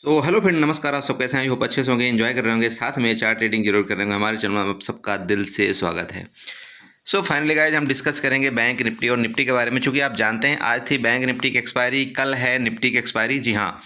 Hello friend, नमस्कार। आप सब कैसे हैं? आई होप अच्छे से होंगे, एंजॉय कर रहे होंगे, साथ में चार्ट ट्रेडिंग जरूर कर रहे होंगे। हमारे चैनल में आप सबका दिल से स्वागत है। फाइनली गाइज, हम डिस्कस करेंगे बैंक निफ्टी और निफ्टी के बारे में। चूंकि आप जानते हैं आज थी बैंक निफ्टी की एक्सपायरी, कल है निफ्टी की एक्सपायरी। जी हाँ,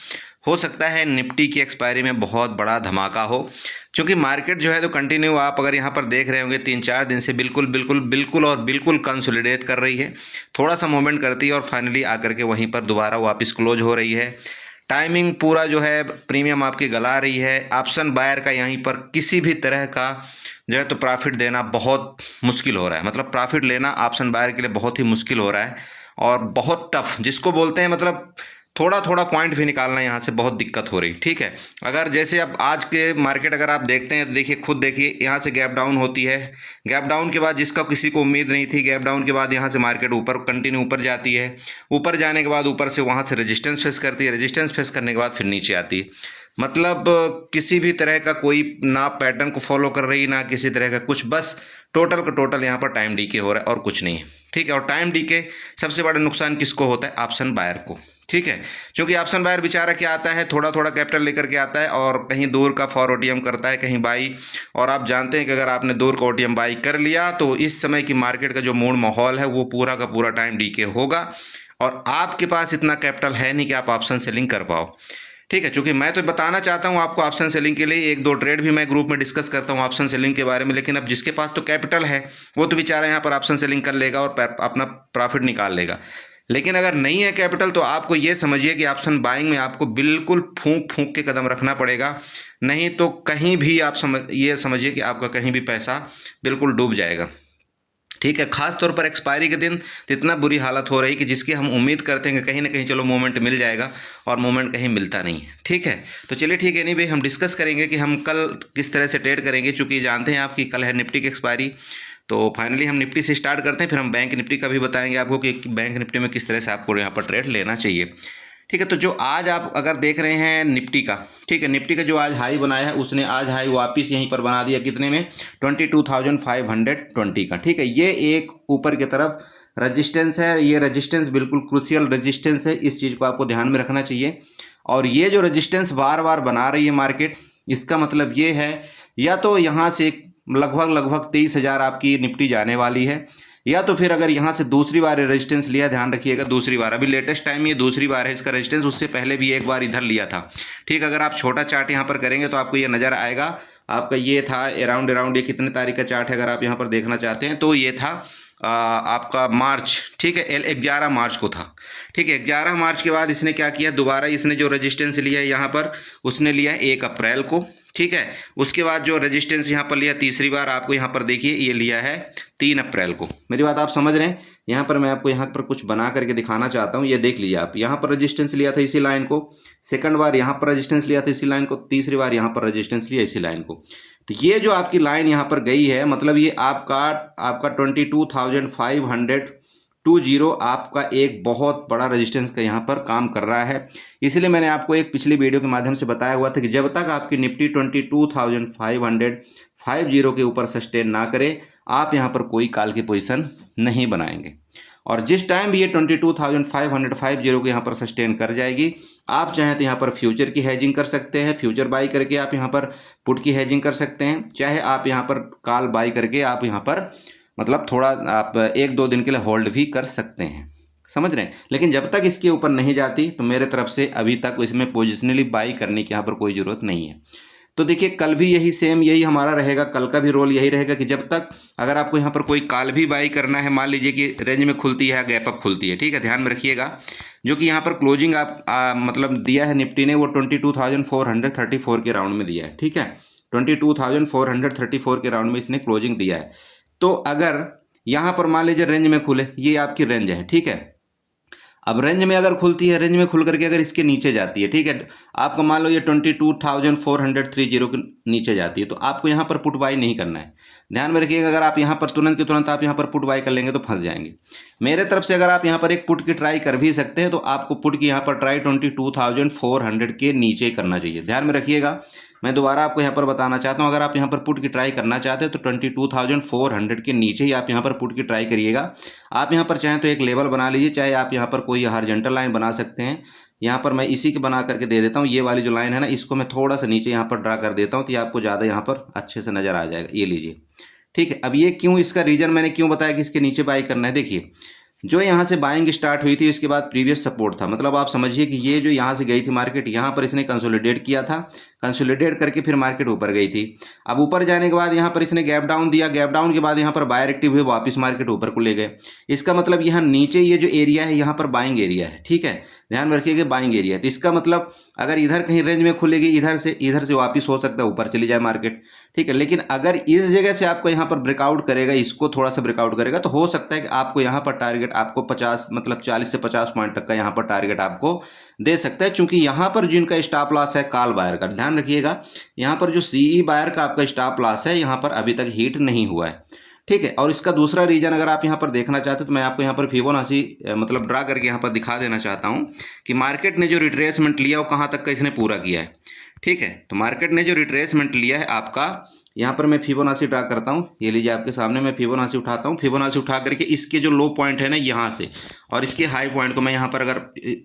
हो सकता है निफ्टी की एक्सपायरी में बहुत बड़ा धमाका हो, क्योंकि मार्केट जो है तो कंटिन्यू, आप अगर यहाँ पर देख रहे होंगे 3-4 दिन से बिल्कुल बिल्कुल बिल्कुल और बिल्कुल कंसोलिडेट कर रही है। थोड़ा सा मूवमेंट करती है और फाइनली आकर के वहीं पर दोबारा वापस क्लोज हो रही है। टाइमिंग पूरा जो है प्रीमियम आपकी गला रही है। ऑप्शन बायर का यहीं पर किसी भी तरह का जो है तो प्रॉफिट देना बहुत मुश्किल हो रहा है। मतलब प्रॉफिट लेना ऑप्शन बायर के लिए बहुत ही मुश्किल हो रहा है और बहुत टफ जिसको बोलते हैं। मतलब थोड़ा थोड़ा पॉइंट भी निकालना यहाँ से बहुत दिक्कत हो रही। ठीक है, अगर जैसे अब आज के मार्केट अगर आप देखते हैं तो देखिए, खुद देखिए, यहाँ से गैप डाउन होती है। गैप डाउन के बाद जिसका किसी को उम्मीद नहीं थी, गैप डाउन के बाद यहाँ से मार्केट ऊपर कंटिन्यू ऊपर जाती है। ऊपर जाने के बाद ऊपर से वहाँ से रेजिस्टेंस फेस करती है। रेजिस्टेंस फेस करने के बाद फिर नीचे आती है। मतलब किसी भी तरह का कोई ना पैटर्न को फॉलो कर रही, ना किसी तरह का कुछ, बस टोटल का टोटल यहाँ पर टाइम डीके हो रहा है और कुछ नहीं है। ठीक है, और टाइम डीके सबसे बड़ा नुकसान किसको होता है? ऑप्शन बायर को। ठीक है, क्योंकि ऑप्शन बायर बेचारा क्या आता है, थोड़ा थोड़ा कैपिटल लेकर के आता है और कहीं दूर का फॉर ओटीएम करता है, कहीं बाई। और आप जानते हैं कि अगर आपने दूर का ओटीएम बाई कर लिया तो इस समय की मार्केट का जो मूड माहौल है वो पूरा का पूरा टाइम डीके होगा और आपके पास इतना कैपिटल है नहीं कि आप ऑप्शन सेलिंग कर पाओ। ठीक है, चूंकि मैं तो बताना चाहता हूं आपको ऑप्शन सेलिंग के लिए, एक दो ट्रेड भी मैं ग्रुप में डिस्कस करता हूं ऑप्शन सेलिंग के बारे में। लेकिन अब जिसके पास तो कैपिटल है वो तो बेचारा यहाँ पर ऑप्शन सेलिंग कर लेगा और अपना प्रॉफिट निकाल लेगा। लेकिन अगर नहीं है कैपिटल तो आपको ये समझिए कि ऑप्शन बाइंग में आपको बिल्कुल फूंक फूंक के कदम रखना पड़ेगा। नहीं तो कहीं भी आप ये समझिए कि आपका कहीं भी पैसा बिल्कुल डूब जाएगा। ठीक है, खास तौर पर एक्सपायरी के दिन तो इतना बुरी हालत हो रही कि जिसकी हम उम्मीद करते हैं कि कहीं ना कहीं चलो मोमेंट मिल जाएगा, और मोमेंट कहीं मिलता नहीं है। ठीक है, तो चलिए ठीक है, नहीं भाई, हम डिस्कस करेंगे कि हम कल किस तरह से ट्रेड करेंगे। चूंकि जानते हैं आप कि कल है निफ्टी की एक्सपायरी, तो फाइनली हम निफ्टी से स्टार्ट करते हैं, फिर हम बैंक निफ्टी का भी बताएंगे आपको कि बैंक निफ्टी में किस तरह से आपको यहाँ पर ट्रेड लेना चाहिए। ठीक है, तो जो आज आप अगर देख रहे हैं निफ्टी का, ठीक है, निफ्टी का जो आज हाई बनाया है उसने आज हाई वापस यहीं पर बना दिया। कितने में? 22,520 का। ठीक है, ये एक ऊपर की तरफ रजिस्टेंस है। ये रजिस्टेंस बिल्कुल क्रूशियल रजिस्टेंस है, इस चीज़ को आपको ध्यान में रखना चाहिए। और ये जो रजिस्टेंस बार बार बना रही है मार्केट, इसका मतलब ये है या तो यहाँ से लगभग लगभग 23,000 आपकी निफ्टी जाने वाली है, या तो फिर अगर यहाँ से दूसरी बार रेजिस्टेंस लिया, ध्यान रखिएगा दूसरी बार, अभी लेटेस्ट टाइम ये दूसरी बार है इसका रेजिस्टेंस। उससे पहले भी एक बार इधर लिया था। ठीक, अगर आप छोटा चार्ट यहाँ पर करेंगे तो आपको ये नज़र आएगा। आपका ये था अराउंड अराउंड, ये कितने तारीख का चार्ट है अगर आप यहाँ पर देखना चाहते हैं तो ये था आपका मार्च। ठीक है, 11 मार्च को था। ठीक है, 11 मार्च के बाद इसने क्या किया, दोबारा इसने जो रेजिस्टेंस लिया है यहाँ पर, उसने लिया 1 अप्रैल को। ठीक है, उसके बाद जो रेजिस्टेंस यहाँ पर लिया तीसरी बार, आपको यहाँ पर देखिए ये लिया है 3 अप्रैल को। मेरी बात आप समझ रहे हैं? यहाँ पर मैं आपको यहाँ पर कुछ बना करके दिखाना चाहता हूँ। ये देख लीजिए आप, यहाँ पर रेजिस्टेंस लिया था इसी लाइन को, सेकंड बार यहाँ पर रेजिस्टेंस लिया था इसी लाइन को, तीसरी बार यहाँ पर रेजिस्टेंस लिया इसी लाइन को। तो ये जो आपकी लाइन यहाँ पर गई है, मतलब ये आपका 22,520 आपका एक बहुत बड़ा रेजिस्टेंस का यहाँ पर काम कर रहा है। इसलिए मैंने आपको एक पिछली वीडियो के माध्यम से बताया हुआ था कि जब तक आपकी निफ्टी 22,550 के ऊपर सस्टेन ना करे, आप यहाँ पर कोई कॉल की पोजीशन नहीं बनाएंगे। और जिस टाइम भी ये 22,550 को यहाँ पर सस्टेन कर जाएगी, आप चाहें तो यहाँ पर फ्यूचर की हेजिंग कर सकते हैं, फ्यूचर बाई करके आप यहाँ पर पुट की हेजिंग कर सकते हैं। चाहे आप यहाँ पर कॉल बाई करके आप यहाँ पर मतलब थोड़ा आप 1-2 दिन के लिए होल्ड भी कर सकते हैं, समझ रहे हैं। लेकिन जब तक इसके ऊपर नहीं जाती तो मेरे तरफ से अभी तक इसमें पोजिशनली बाई करने की यहाँ पर कोई ज़रूरत नहीं है। तो देखिए, कल भी यही सेम यही हमारा रहेगा, कल का भी रोल यही रहेगा कि जब तक अगर आपको यहाँ पर कोई कॉल भी बाई करना है, मान लीजिए कि रेंज में खुलती है, गैप अप खुलती है। ठीक है, ध्यान में रखिएगा, जो कि यहाँ पर क्लोजिंग आप मतलब दिया है निफ्टी ने, वो 22,434 के राउंड में दिया है। ठीक है, 22,434 के राउंड में इसने क्लोजिंग दिया है। तो अगर यहाँ पर मान लीजिए रेंज में खुले, ये आपकी रेंज है। ठीक है, अब रेंज में अगर खुलती है, रेंज में खुल करके अगर इसके नीचे जाती है, ठीक है, आपको मान लो ये 22,430 के नीचे जाती है, तो आपको यहाँ पर पुट बाई नहीं करना है। ध्यान में रखिएगा, अगर आप यहाँ पर तुरंत के तुरंत आप यहाँ पर पुट बाई कर लेंगे तो फंस जाएंगे। मेरे तरफ से अगर आप यहाँ पर एक पुट की ट्राई कर भी सकते हैं तो आपको पुट की यहाँ पर ट्राई 22,400 के नीचे करना चाहिए। ध्यान में रखिएगा, मैं दोबारा आपको यहाँ पर बताना चाहता हूँ, अगर आप यहाँ पर पुट की ट्राई करना चाहते हैं तो 22,400 के नीचे ही आप यहाँ पर पुट की ट्राई करिएगा। आप यहाँ पर चाहें तो एक लेवल बना लीजिए, चाहे आप यहाँ पर कोई हॉरिजॉन्टल लाइन बना सकते हैं, यहाँ पर मैं इसी के बना करके दे देता हूँ। ये वाली जो लाइन है ना, इसको मैं थोड़ा सा नीचे यहाँ पर ड्रा कर देता हूँ, तो ये आपको ज़्यादा यहाँ पर अच्छे से नज़र आ जाएगा। ये लीजिए, ठीक है। अब ये क्यों, इसका रीज़न मैंने क्यों बताया कि इसके नीचे बाई करना है। देखिए, जो यहाँ से बाइंग स्टार्ट हुई थी, इसके बाद प्रीवियस सपोर्ट था, मतलब आप समझिए कि ये जो यहाँ से गई थी मार्केट, यहाँ पर इसने कंसोलिडेट किया था, कंसोलिडेट करके फिर मार्केट ऊपर गई थी। अब ऊपर जाने के बाद यहाँ पर इसने गैप डाउन दिया, गैप डाउन के बाद यहाँ पर बायर एक्टिव हुए, वापस मार्केट ऊपर को ले गए। इसका मतलब यहाँ नीचे ये जो एरिया है, यहाँ पर बाइंग एरिया है, ठीक है, ध्यान में रखिएगा, बाइंग एरिया है। तो इसका मतलब अगर इधर कहीं रेंज में खुलेगी, इधर से वापस हो सकता है ऊपर चली जाए मार्केट, ठीक है। लेकिन अगर इस जगह से आपको यहाँ पर ब्रेकआउट करेगा, इसको थोड़ा सा ब्रेकआउट करेगा, तो हो सकता है कि आपको यहाँ पर टारगेट आपको 50 मतलब 40 से 50 पॉइंट तक का यहाँ पर टारगेट आपको दे सकता है। चूंकि यहाँ पर जिनका स्टॉप लॉस है कॉल बायर का, ध्यान रखिएगा, यहाँ पर जो सीई बायर का आपका स्टॉप लॉस है, यहाँ पर अभी तक हिट नहीं हुआ है, ठीक है। और इसका दूसरा रीजन अगर आप यहाँ पर देखना चाहते हो, तो मैं आपको यहाँ पर फिबोनाची मतलब ड्रा करके यहाँ पर दिखा देना चाहता हूँ कि मार्केट ने जो रिट्रेसमेंट लिया वो कहाँ तक का इसने पूरा किया है, ठीक है। तो मार्केट ने जो रिट्रेसमेंट लिया है आपका, यहाँ पर मैं फिबोनाची ड्रा करता हूँ। ये लीजिए, आपके सामने मैं फिबोनाची उठाता हूँ। फिबोनाची उठा करके इसके जो लो पॉइंट है ना यहाँ से, और इसके हाई पॉइंट को मैं यहाँ पर अगर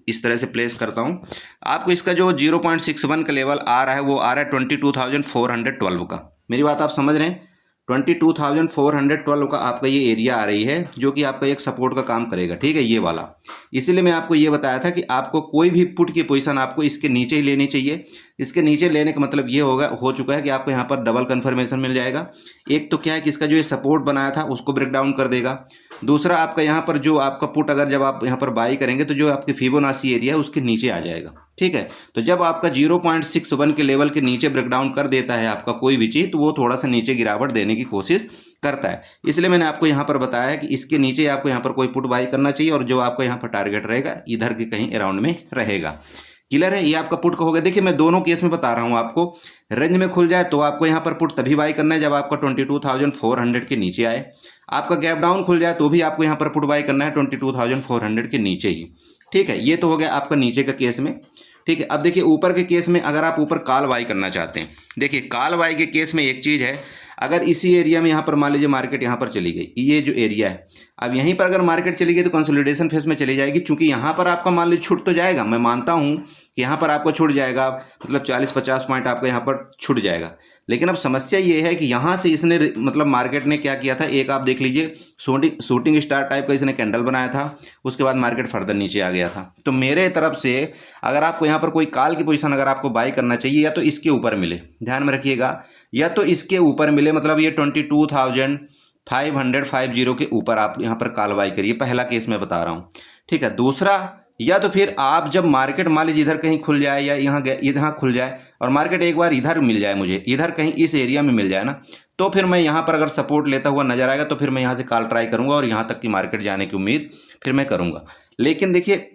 इस तरह से प्लेस करता हूँ, आपको इसका जो 0.61 का लेवल आ रहा है, वो आ रहा है 22,412 का। मेरी बात आप समझ रहे हैं, 22,412 का आपका ये एरिया आ रही है, जो कि आपका एक सपोर्ट का काम करेगा, ठीक है, ये वाला। इसीलिए मैं आपको ये बताया था कि आपको कोई भी पुट की पोजीशन आपको इसके नीचे ही लेनी चाहिए। इसके नीचे लेने का मतलब ये हो चुका है कि आपको यहाँ पर डबल कन्फर्मेशन मिल जाएगा। एक तो क्या है कि इसका जो ये सपोर्ट बनाया था उसको ब्रेक डाउन कर देगा। दूसरा, आपका यहाँ पर जो आपका पुट अगर जब आप यहाँ पर बाई करेंगे, तो जो आपकी फिबोनाची एरिया है उसके नीचे आ जाएगा, ठीक है। तो जब आपका 0.61 के लेवल के नीचे ब्रेकडाउन कर देता है आपका कोई भी चीज़, तो वो थोड़ा सा नीचे गिरावट देने की कोशिश करता है। इसलिए मैंने आपको यहाँ पर बताया है कि इसके नीचे आपको यहाँ पर कोई पुट बाई करना चाहिए, और जो आपको यहाँ पर टारगेट रहेगा इधर के कहीं अराउंड में रहेगा। क्लियर है, ये आपका पुट का हो गया। देखिए, मैं दोनों केस में बता रहा हूँ आपको, रेंज में खुल जाए तो आपको यहाँ पर पुट तभी बाई करना है जब आपका 22,400 के नीचे आए। आपका गैप डाउन खुल जाए तो भी आपको यहाँ पर पुट बाई करना है 22,400 के नीचे ही, ठीक है। ये तो हो गया आपका नीचे का केस में, ठीक है। अब देखिए, ऊपर के केस में अगर आप ऊपर कॉल बाई करना चाहते हैं, देखिए कॉल बाई के केस में एक चीज़ है, अगर इसी एरिया में यहाँ पर मान लीजिए मार्केट यहाँ पर चली गई, ये जो एरिया है, अब यहीं पर अगर मार्केट चली गई तो कंसोलिडेशन फेज में चली जाएगी। चूंकि यहाँ पर आपका मान लीजिए छूट तो जाएगा, मैं मानता हूँ कि यहाँ पर आपको छूट जाएगा, मतलब 40-50 पॉइंट आपका यहाँ पर छूट जाएगा। लेकिन अब समस्या ये है कि यहाँ से इसने मतलब मार्केट ने क्या किया था, एक आप देख लीजिए, शूटिंग स्टार टाइप का इसने कैंडल बनाया था, उसके बाद मार्केट फर्दर नीचे आ गया था। तो मेरे तरफ से अगर आपको यहाँ पर कोई कॉल की पोजीशन अगर आपको बाई करना चाहिए, या तो इसके ऊपर मिले, ध्यान में रखिएगा, या तो इसके ऊपर मिले, मतलब ये 22,550 के ऊपर आप यहाँ पर कॉल बाई करिए, पहला केस मैं बता रहा हूँ, ठीक है। दूसरा, या तो फिर आप जब मार्केट मान लीजिए इधर कहीं खुल जाए, या यहाँ खुल जाए, और मार्केट एक बार इधर मिल जाए, मुझे इधर कहीं इस एरिया में मिल जाए ना, तो फिर मैं यहाँ पर अगर सपोर्ट लेता हुआ नजर आएगा, तो फिर मैं यहाँ से कॉल ट्राई करूँगा, और यहाँ तक की मार्केट जाने की उम्मीद फिर मैं करूँगा। लेकिन देखिए,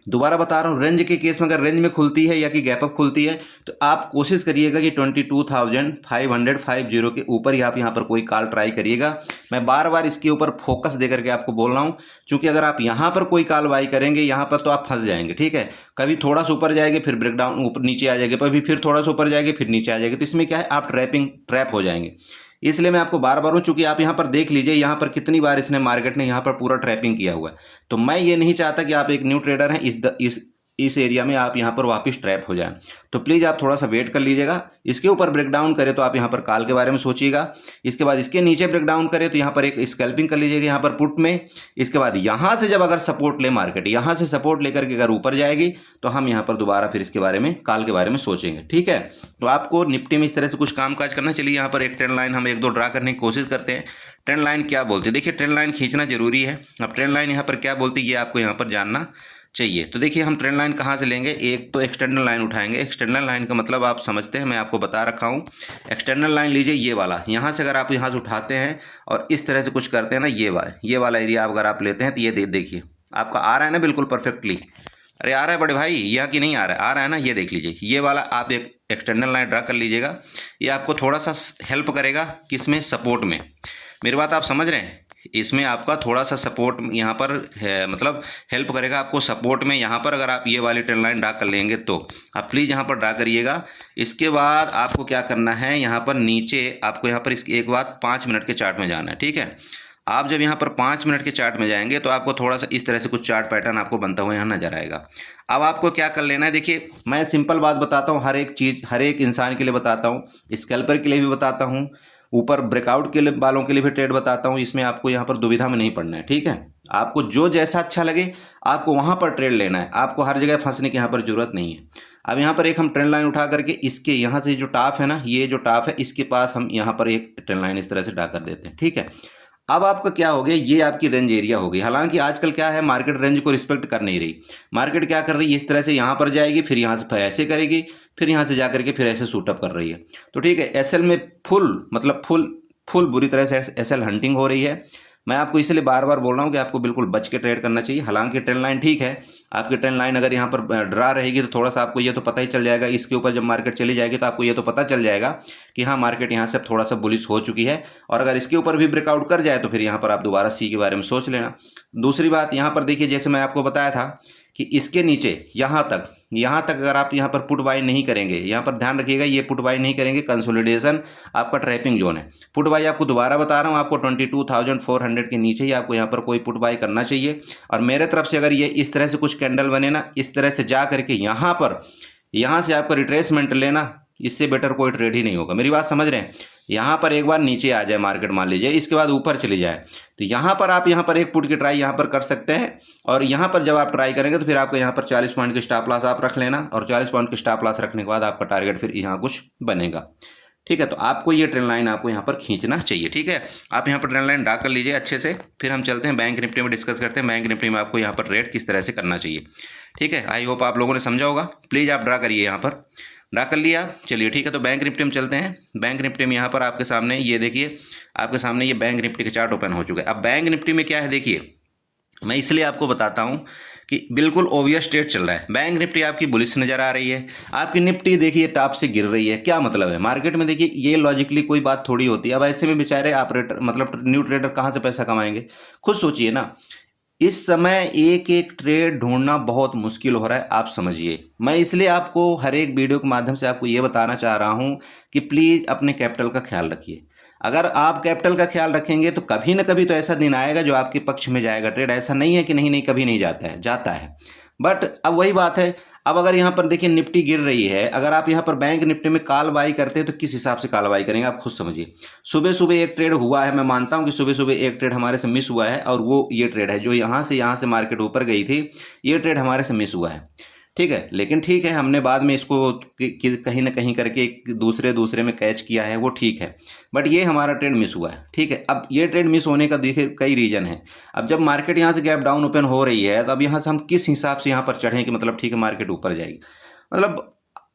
दोबारा बता रहा हूँ, रेंज के केस में अगर रेंज में खुलती है या कि गैप अप खुलती है, तो आप कोशिश करिएगा कि 22,550 के ऊपर ही आप यहाँ पर कोई कॉल ट्राई करिएगा। मैं बार बार इसके ऊपर फोकस दे करके आपको बोल रहा हूँ, क्योंकि अगर आप यहाँ पर कोई कॉल बाई करेंगे, यहाँ पर तो आप फंस जाएंगे, ठीक है। कभी थोड़ा सा ऊपर जाएंगे, फिर ब्रेकडाउन ऊपर नीचे आ जाएंगे, फिर थोड़ा सा ऊपर जाएंगे, फिर नीचे आ जाएंगे। तो इसमें क्या है, आप ट्रैप हो जाएंगे। इसलिए मैं आपको बार बार हूँ, चूंकि आप यहाँ पर देख लीजिए, यहाँ पर कितनी बार इसने मार्केट ने यहाँ पर पूरा ट्रैपिंग किया हुआ है। तो मैं ये नहीं चाहता कि आप एक न्यू ट्रेडर हैं, इस एरिया में आप यहाँ पर वापस ट्रैप हो जाएं। तो प्लीज़ आप थोड़ा सा वेट कर लीजिएगा। इसके ऊपर ब्रेकडाउन करे तो आप यहाँ पर कॉल के बारे में सोचिएगा। इसके बाद इसके नीचे ब्रेकडाउन करे तो यहाँ पर एक स्कैल्पिंग कर लीजिएगा यहाँ पर पुट में। इसके बाद यहाँ से जब अगर सपोर्ट ले मार्केट, यहाँ से सपोर्ट लेकर के अगर ऊपर जाएगी, तो हम यहाँ पर दोबारा फिर इसके बारे में, कॉल के बारे में सोचेंगे, ठीक है। तो आपको निफ्टी में इस तरह से कुछ काम काज करना। चलिए यहाँ पर एक ट्रेंड लाइन हम एक दो ड्रा करने की कोशिश करते हैं। ट्रेंड लाइन क्या बोलती है, देखिए ट्रेंड लाइन खींचना जरूरी है। अब ट्रेंड लाइन यहाँ पर क्या बोलती है, ये आपको यहाँ पर जानना चाहिए। तो देखिए, हम ट्रेंड लाइन कहाँ से लेंगे, एक तो एक्सटर्नल लाइन उठाएंगे। एक्सटर्नल लाइन का मतलब आप समझते हैं, मैं आपको बता रखा हूँ। एक्सटर्नल लाइन लीजिए, ये वाला, यहाँ से अगर आप यहाँ से उठाते हैं और इस तरह से कुछ करते हैं ना, ये वाला एरिया अगर आप लेते हैं, तो ये देखिए आपका आ रहा है ना बिल्कुल परफेक्टली। अरे आ रहा है बड़े भाई, यह कि नहीं आ रहा है ना, ये देख लीजिए, ये वाला आप एक एक्सटर्नल लाइन ड्रा कर लीजिएगा। ये आपको थोड़ा सा हेल्प करेगा, किसमें, सपोर्ट में। मेरी बात आप समझ रहे हैं, इसमें आपका थोड़ा सा सपोर्ट यहाँ पर है, मतलब हेल्प करेगा आपको सपोर्ट में। यहाँ पर अगर आप ये वाली ट्रेंड लाइन ड्रा कर लेंगे, तो आप प्लीज़ यहाँ पर ड्रा करिएगा। इसके बाद आपको क्या करना है, यहाँ पर नीचे आपको यहाँ पर इसकी एक बात 5 मिनट के चार्ट में जाना है, ठीक है। आप जब यहाँ पर 5 मिनट के चार्ट में जाएंगे तो आपको थोड़ा सा इस तरह से कुछ चार्ट पैटर्न आपको बनता हुआ यहाँ नजर आएगा। अब आपको क्या कर लेना है, देखिए मैं सिंपल बात बताता हूँ, हर एक चीज़ हर एक इंसान के लिए बताता हूँ, स्कैल्पर के लिए भी बताता हूँ, ऊपर ब्रेकआउट के लिए वालों के लिए भी ट्रेड बताता हूँ। इसमें आपको यहाँ पर दुविधा में नहीं पड़ना है, ठीक है। आपको जो जैसा अच्छा लगे आपको वहाँ पर ट्रेड लेना है, आपको हर जगह फंसने की यहाँ पर जरूरत नहीं है। अब यहाँ पर एक हम ट्रेंड लाइन उठा करके इसके यहाँ से जो टॉप है ना, ये जो टॉप है इसके पास हम यहाँ पर एक ट्रेंड लाइन इस तरह से ड्रा कर देते हैं, ठीक है। अब आपका क्या हो गया, ये आपकी रेंज एरिया हो गई। हालांकि आजकल क्या है, मार्केट रेंज को रिस्पेक्ट कर नहीं रही। मार्केट क्या कर रही है, इस तरह से यहाँ पर जाएगी, फिर यहाँ से ऐसे करेगी, फिर यहाँ से जा करके फिर ऐसे शूटअप कर रही है। तो ठीक है, एसएल में फुल बुरी तरह से एसएल हंटिंग हो रही है। मैं आपको इसलिए बार बार बोल रहा हूँ कि आपको बिल्कुल बच के ट्रेड करना चाहिए। हालांकि ट्रेंड लाइन ठीक है, आपकी ट्रेंड लाइन अगर यहाँ पर ड्रा रहेगी तो थोड़ा सा आपको ये तो पता ही चल जाएगा, इसके ऊपर जब मार्केट चली जाएगी तो आपको ये तो पता चल जाएगा कि हाँ मार्केट यहाँ से थोड़ा सा बुलिश हो चुकी है। और अगर इसके ऊपर भी ब्रेकआउट कर जाए तो फिर यहाँ पर आप दोबारा सी के बारे में सोच लेना। दूसरी बात यहाँ पर देखिए, जैसे मैं आपको बताया था कि इसके नीचे यहाँ तक अगर आप यहाँ पर पुट बाई नहीं करेंगे, यहाँ पर ध्यान रखिएगा, ये पुट बाई नहीं करेंगे, कंसोलिडेशन आपका ट्रैपिंग जोन है। पुट बाई आपको दोबारा बता रहा हूँ, आपको 22,400 के नीचे ही आपको यहाँ पर कोई पुट बाई करना चाहिए। और मेरे तरफ से अगर ये इस तरह से कुछ कैंडल बने ना, इस तरह से जा करके यहाँ से आपका रिट्रेसमेंट लेना, इससे बेटर कोई ट्रेड ही नहीं होगा। मेरी बात समझ रहे हैं। यहाँ पर एक बार नीचे आ जाए मार्केट, मान लीजिए इसके बाद ऊपर चली जाए, तो यहाँ पर आप यहाँ पर एक पुट की ट्राई यहाँ पर कर सकते हैं। और यहाँ पर जब आप ट्राई करेंगे तो फिर आपको यहाँ पर 40 पॉइंट की स्टॉप लॉस आप रख लेना, और 40 पॉइंट की स्टॉप लॉस रखने के बाद आपका टारगेट फिर यहाँ कुछ बनेगा, ठीक है। तो आपको ये ट्रेंड लाइन आपको यहाँ पर खींचना चाहिए, ठीक है। आप यहाँ पर ट्रेंड लाइन ड्रा कर लीजिए अच्छे से। फिर हम चलते हैं बैंक निफ्टी में, डिस्कस करते हैं बैंक निफ्टी में आपको यहाँ पर रेट किस तरह से करना चाहिए, ठीक है। आई होप आप लोगों ने समझा होगा। प्लीज़ आप ड्रा करिए, यहाँ पर ड्रा कर लिया, चलिए ठीक है। तो बैंक निफ्टी में चलते हैं। बैंक निफ्टी में यहाँ पर आपके सामने ये देखिए, आपके सामने ये बैंक निफ्टी का चार्ट ओपन हो चुका है। अब बैंक निफ्टी में क्या है, देखिए मैं इसलिए आपको बताता हूँ कि बिल्कुल ओवियस ट्रेड चल रहा है। बैंक निफ्टी आपकी बुलिश नज़र आ रही है, आपकी निफ्टी देखिए टॉप से गिर रही है। क्या मतलब है मार्केट में, देखिए ये लॉजिकली कोई बात थोड़ी होती है। अब ऐसे में बेचारे ऑपरेटर मतलब न्यू ट्रेडर कहाँ से पैसा कमाएंगे, खुद सोचिए ना। इस समय एक एक ट्रेड ढूंढना बहुत मुश्किल हो रहा है, आप समझिए। मैं इसलिए आपको हर एक वीडियो के माध्यम से आपको ये बताना चाह रहा हूँ कि प्लीज़ अपने कैपिटल का ख्याल रखिए। अगर आप कैपिटल का ख्याल रखेंगे तो कभी ना कभी तो ऐसा दिन आएगा जो आपके पक्ष में जाएगा ट्रेड। ऐसा नहीं है कि नहीं कभी नहीं जाता है, जाता है। बट अब वही बात है, अब अगर यहाँ पर देखिए निफ्टी गिर रही है, अगर आप यहाँ पर बैंक निफ्टी में कॉल बाई करते हैं तो किस हिसाब से कॉल बाई करेंगे आप खुद समझिए। सुबह सुबह एक ट्रेड हुआ है, मैं मानता हूँ कि सुबह सुबह एक ट्रेड हमारे से मिस हुआ है, और वो ये ट्रेड है जो यहाँ से मार्केट ऊपर गई थी, ये ट्रेड हमारे से मिस हुआ है, ठीक है। लेकिन ठीक है, हमने बाद में इसको कहीं ना कहीं करके एक दूसरे में कैच किया है, वो ठीक है। बट ये हमारा ट्रेड मिस हुआ है, ठीक है। अब ये ट्रेड मिस होने का देखिए कई रीज़न है। अब जब मार्केट यहाँ से गैप डाउन ओपन हो रही है तो अब यहाँ से हम किस हिसाब से यहाँ पर चढ़ें कि मतलब ठीक है मार्केट ऊपर जाएगी, मतलब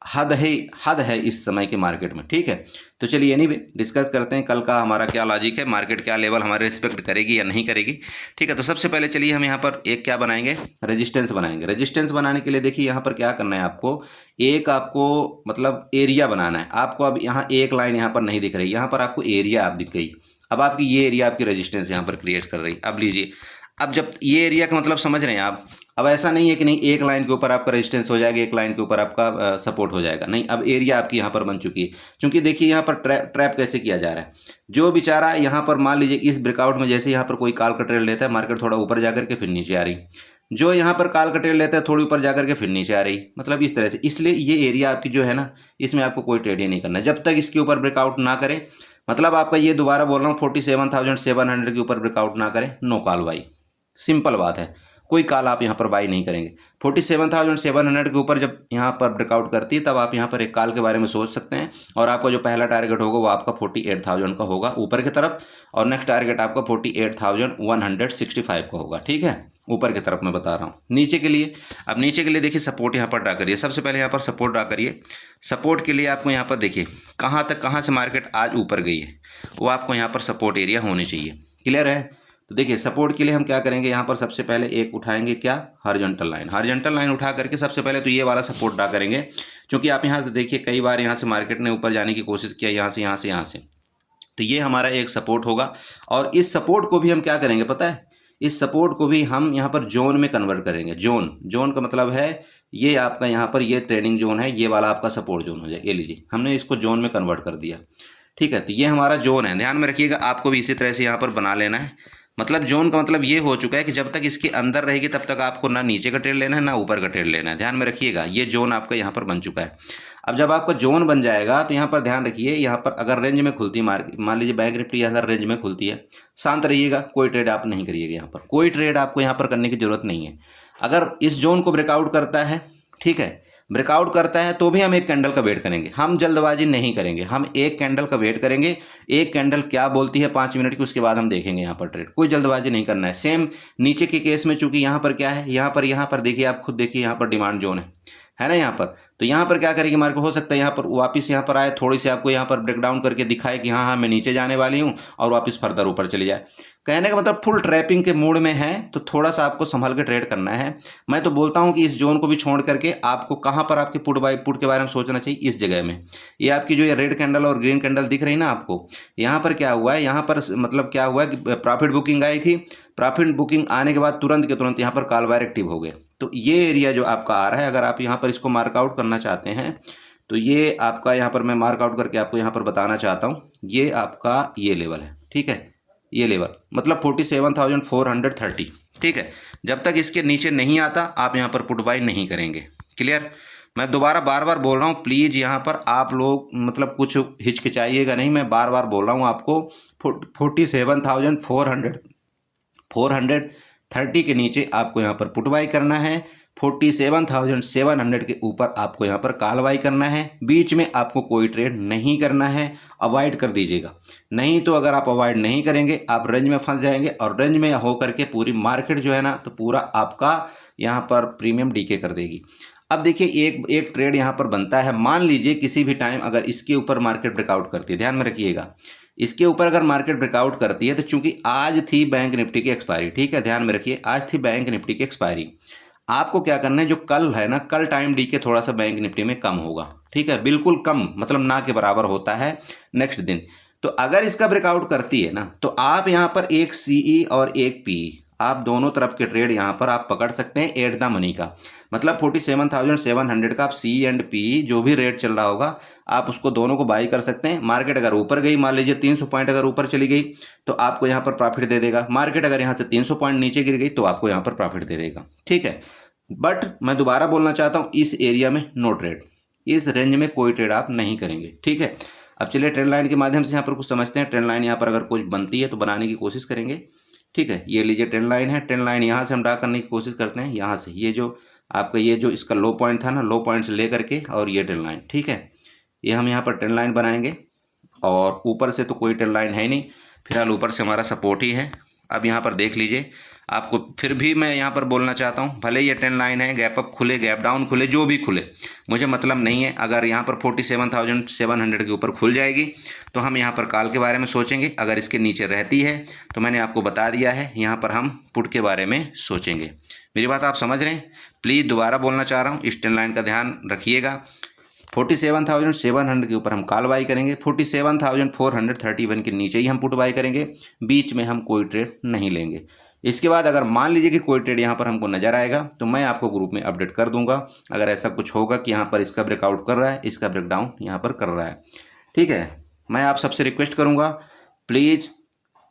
हद है इस समय के मार्केट में, ठीक है। तो चलिए एनीवे डिस्कस करते हैं कल का हमारा क्या लॉजिक है, मार्केट क्या लेवल हमारे रिस्पेक्ट करेगी या नहीं करेगी, ठीक है। तो सबसे पहले चलिए हम यहाँ पर एक क्या बनाएंगे, रेजिस्टेंस बनाएंगे। रेजिस्टेंस बनाने के लिए देखिए यहाँ पर क्या करना है, आपको मतलब एरिया बनाना है आपको। अब यहाँ एक लाइन यहाँ पर नहीं दिख रही, यहाँ पर आपको एरिया आप दिख गई। अब आपकी ये एरिया आपकी रेजिस्टेंस यहाँ पर क्रिएट कर रही। अब लीजिए, अब जब ये एरिया का मतलब समझ रहे हैं आप, अब ऐसा नहीं है कि नहीं एक लाइन के ऊपर आपका रेजिस्टेंस हो जाएगा, एक लाइन के ऊपर आपका सपोर्ट हो जाएगा, नहीं। अब एरिया आपकी यहाँ पर बन चुकी है। क्योंकि देखिए यहाँ पर ट्रैप कैसे किया जा रहा है, जो बेचारा यहाँ पर मान लीजिए इस ब्रेकआउट में जैसे यहाँ पर कोई कॉल का ट्रेड लेता है, मार्केट थोड़ा ऊपर जाकर के फिर नीचे आ रही, जो यहाँ पर कॉल का ट्रेड लेता है थोड़ी ऊपर जाकर के फिर नीचे आ रही, मतलब इस तरह से। इसलिए ये एरिया आपकी जो है ना, इसमें आपको कोई ट्रेड ही नहीं करना जब तक इसके ऊपर ब्रेकआउट ना करे। मतलब आपका ये दोबारा बोल रहा हूँ 47,700 के ऊपर ब्रेकआउट ना करे, नो कॉल बाई। सिंपल बात है, कोई कॉल आप यहाँ पर बाई नहीं करेंगे। 47,700 के ऊपर जब यहाँ पर ब्रेकआउट करती है तब आप यहाँ पर एक कॉल के बारे में सोच सकते हैं। और आपका जो पहला टारगेट होगा वो आपका 48,000 का होगा ऊपर की तरफ, और नेक्स्ट टारगेट आपका 48,165 का होगा, ठीक है। ऊपर की तरफ मैं बता रहा हूँ। नीचे के लिए, अब नीचे के लिए देखिए सपोर्ट यहाँ पर ड्रा करिए। सबसे पहले यहाँ पर सपोर्ट ड्रा करिए। सपोर्ट के लिए आपको यहाँ पर देखिए कहाँ से मार्केट आज ऊपर गई है, वो आपको यहाँ पर सपोर्ट एरिया होनी चाहिए। क्लियर है। तो देखिए सपोर्ट के लिए हम क्या करेंगे, यहाँ पर सबसे पहले एक उठाएंगे क्या, हॉरिजॉन्टल लाइन उठा करके सबसे पहले तो ये वाला सपोर्ट ड्रा करेंगे। क्योंकि आप यहाँ से देखिए कई बार यहाँ से मार्केट ने ऊपर जाने की कोशिश किया, यहाँ से, तो ये हमारा एक सपोर्ट होगा। और इस सपोर्ट को भी हम क्या करेंगे पता है, इस सपोर्ट को भी हम यहाँ पर जोन में कन्वर्ट करेंगे। जोन का मतलब है ये आपका यहाँ पर ये ट्रेडिंग जोन है, ये वाला आपका सपोर्ट जोन हो जाए। ये लीजिए हमने इसको जोन में कन्वर्ट कर दिया, ठीक है। तो ये हमारा जोन है, ध्यान में रखिएगा। आपको भी इसी तरह से यहाँ पर बना लेना है। मतलब जोन का मतलब ये हो चुका है कि जब तक इसके अंदर रहेगी तब तक आपको ना नीचे का ट्रेड लेना है ना ऊपर का ट्रेड लेना है। ध्यान में रखिएगा, ये जोन आपका यहाँ पर बन चुका है। अब जब आपका जोन बन जाएगा तो यहाँ पर ध्यान रखिए, यहाँ पर अगर रेंज में खुलती है मार्केट, मान लीजिए बैंक निफ्टी अंदर रेंज में खुलती है, शांत रहिएगा, कोई ट्रेड आप नहीं करिएगा। यहाँ पर कोई ट्रेड आपको यहाँ पर करने की जरूरत नहीं है। अगर इस जोन को ब्रेकआउट करता है, ठीक है, ब्रेकआउट करता है तो भी हम एक कैंडल का वेट करेंगे, हम जल्दबाजी नहीं करेंगे, हम एक कैंडल का वेट करेंगे। एक कैंडल क्या बोलती है 5 मिनट की, उसके बाद हम देखेंगे यहाँ पर ट्रेड। कोई जल्दबाजी नहीं करना है। सेम नीचे के केस में, चूंकि यहाँ पर क्या है, यहाँ पर देखिए, आप खुद देखिए, यहाँ पर डिमांड जोन है ना यहाँ पर। तो यहाँ पर क्या करेगी मार्केट, हो सकता है यहाँ पर वापस यहाँ पर आए, थोड़ी सी आपको यहाँ पर ब्रेकडाउन करके दिखाए कि हाँ मैं नीचे जाने वाली हूँ, और वापस फर्दर ऊपर चली जाए। कहने का मतलब फुल ट्रैपिंग के मूड में है तो थोड़ा सा आपको संभल के ट्रेड करना है। मैं तो बोलता हूँ कि इस जोन को भी छोड़ करके आपको कहाँ पर आपके पुट के बारे में सोचना चाहिए, इस जगह में। ये आपकी जो ये रेड कैंडल और ग्रीन कैंडल दिख रही ना आपको, यहाँ पर क्या हुआ है, यहाँ पर मतलब क्या हुआ है कि प्रॉफिट बुकिंग आई थी, प्रॉफिट बुकिंग आने के बाद तुरंत के तुरंत यहाँ पर कॉल बायर एक्टिव हो गए। तो ये एरिया जो आपका आ रहा है, अगर आप यहाँ पर इसको मार्कआउट करना चाहते हैं तो ये आपका यहाँ पर मैं मार्कआउट करके आपको यहाँ पर बताना चाहता हूँ, ये आपका ये लेवल है, ठीक है, ये लेवल मतलब 47,430, ठीक है। जब तक इसके नीचे नहीं आता आप यहाँ पर पुट बाई नहीं करेंगे। क्लियर? मैं दोबारा बार बार बोल रहा हूँ, प्लीज़ यहाँ पर आप लोग मतलब कुछ हिचकिचाइएगा नहीं, मैं बार बार बोल रहा हूँ आपको 47,430 के नीचे आपको यहाँ पर पुट बाई करना है, 47,700 के ऊपर आपको यहाँ पर कॉल बाई करना है। बीच में आपको कोई ट्रेड नहीं करना है, अवॉइड कर दीजिएगा। नहीं तो अगर आप अवॉइड नहीं करेंगे आप रेंज में फंस जाएंगे, और रेंज में होकर के पूरी मार्केट जो है ना तो पूरा आपका यहाँ पर प्रीमियम डीके कर देगी। अब देखिए एक ट्रेड यहाँ पर बनता है, मान लीजिए किसी भी टाइम अगर इसके ऊपर मार्केट ब्रेकआउट करती है, ध्यान में रखिएगा, इसके ऊपर अगर मार्केट ब्रेकआउट करती है तो चूंकि आज थी बैंक निफ्टी की एक्सपायरी, ठीक है, ध्यान में रखिए, आज थी बैंक निफ्टी की एक्सपायरी। आपको क्या करना है, जो कल है ना, कल टाइम डी के थोड़ा सा बैंक निफ्टी में कम होगा, ठीक है, बिल्कुल कम, मतलब ना के बराबर होता है नेक्स्ट दिन। तो अगर इसका ब्रेकआउट करती है ना तो आप यहाँ पर एक सीई और एक पीई, आप दोनों तरफ के ट्रेड यहाँ पर आप पकड़ सकते हैं एट द मनी का। मतलब 47,700 का आप सी एंड पी जो भी रेट चल रहा होगा आप उसको दोनों को बाई कर सकते हैं। मार्केट अगर ऊपर गई, मान लीजिए 300 पॉइंट अगर ऊपर चली गई तो आपको यहाँ पर प्रॉफिट दे देगा। मार्केट अगर यहाँ से 300 पॉइंट नीचे गिर गई तो आपको यहाँ पर प्रॉफिट दे देगा, ठीक है। बट मैं दोबारा बोलना चाहता हूँ, इस एरिया में नो ट्रेड, इस रेंज में कोई ट्रेड आप नहीं करेंगे, ठीक है। अब चलिए ट्रेंड लाइन के माध्यम से यहाँ पर कुछ समझते हैं। ट्रेंड लाइन यहाँ पर अगर कुछ बनती है तो बनाने की कोशिश करेंगे, ठीक है। ये लीजिए ट्रेंड लाइन है, ट्रेंड लाइन यहाँ से हम ड्रा करने की कोशिश करते हैं, यहाँ से ये जो आपका ये जो इसका लो पॉइंट था ना, लो पॉइंट से ले करके और ये ट्रेंड लाइन, ठीक है, ये हम यहाँ पर ट्रेंड लाइन बनाएंगे। और ऊपर से तो कोई ट्रेंड लाइन है नहीं, फिलहाल ऊपर से हमारा सपोर्ट ही है। अब यहाँ पर देख लीजिए, आपको फिर भी मैं यहाँ पर बोलना चाहता हूँ, भले ये ट्रेंड लाइन है, गैप अप खुले गैप डाउन खुले जो भी खुले मुझे मतलब नहीं है। अगर यहाँ पर 47,700 के ऊपर खुल जाएगी तो हम यहाँ पर कॉल के बारे में सोचेंगे, अगर इसके नीचे रहती है तो मैंने आपको बता दिया है यहाँ पर हम पुट के बारे में सोचेंगे। मेरी बात आप समझ रहे हैं? प्लीज़ दोबारा बोलना चाह रहा हूँ, इस ट्रेंड लाइन का ध्यान रखिएगा। 47,700 के ऊपर हम कॉल बाई करेंगे, 47,431 के नीचे ही हम पुट बाई करेंगे, बीच में हम कोई ट्रेड नहीं लेंगे। इसके बाद अगर मान लीजिए कि कोई ट्रेड यहाँ पर हमको नज़र आएगा तो मैं आपको ग्रुप में अपडेट कर दूंगा। अगर ऐसा कुछ होगा कि यहाँ पर इसका ब्रेकआउट कर रहा है, इसका ब्रेकडाउन यहाँ पर कर रहा है, ठीक है। मैं आप सबसे रिक्वेस्ट करूँगा, प्लीज़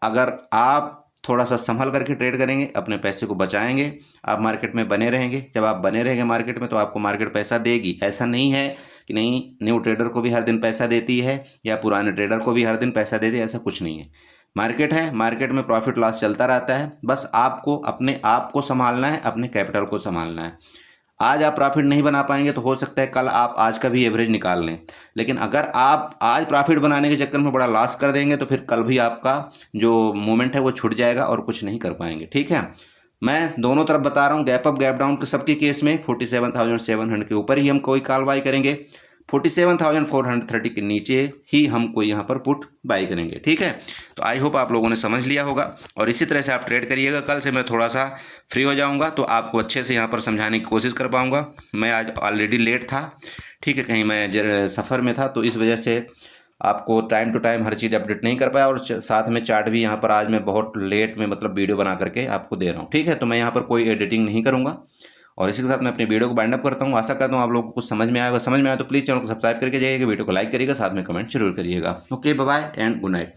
अगर आप थोड़ा सा संभल करके ट्रेड करेंगे, अपने पैसे को बचाएंगे, आप मार्केट में बने रहेंगे। जब आप बने रहेंगे मार्केट में तो आपको मार्केट पैसा देगी। ऐसा नहीं है कि नहीं, न्यू ट्रेडर को भी हर दिन पैसा देती है या पुराने ट्रेडर को भी हर दिन पैसा देती है, ऐसा कुछ नहीं है। मार्केट है, मार्केट में प्रॉफिट लॉस चलता रहता है, बस आपको अपने आप को संभालना है, अपने कैपिटल को संभालना है। आज आप प्रॉफिट नहीं बना पाएंगे तो हो सकता है कल आप आज का भी एवरेज निकाल लें, लेकिन अगर आप आज प्रॉफिट बनाने के चक्कर में बड़ा लॉस कर देंगे तो फिर कल भी आपका जो मूवमेंट है वो छूट जाएगा और कुछ नहीं कर पाएंगे, ठीक है। मैं दोनों तरफ बता रहा हूँ, गैप अप गैप डाउन के सबके केस में 47,700 के ऊपर ही हम कोई कॉल बाई करेंगे, 47,430 के नीचे ही हम कोई यहाँ पर पुट बाई करेंगे, ठीक है। तो आई होप आप लोगों ने समझ लिया होगा और इसी तरह से आप ट्रेड करिएगा। कल से मैं थोड़ा सा फ्री हो जाऊँगा तो आपको अच्छे से यहाँ पर समझाने की कोशिश कर पाऊँगा। मैं आज ऑलरेडी लेट था, ठीक है, कहीं मैं सफ़र में था तो इस वजह से आपको टाइम टू टाइम हर चीज़ अपडेट नहीं कर पाया, और साथ में चार्ट भी यहाँ पर आज मैं बहुत लेट में मतलब वीडियो बना करके आपको दे रहा हूँ, ठीक है। तो मैं यहाँ पर कोई एडिटिंग नहीं करूँगा और इसी के साथ मैं अपनी वीडियो को बाइंड अप करता हूँ। आशा करता हूँ आप लोगों को कुछ समझ में आएगा। समझ में आया तो प्लीज़ चैनल को सब्सक्राइब करके जाइएगा, वीडियो को लाइक करिएगा, साथ में कमेंट जरूर करिएगा। Okay, bye bye and good night.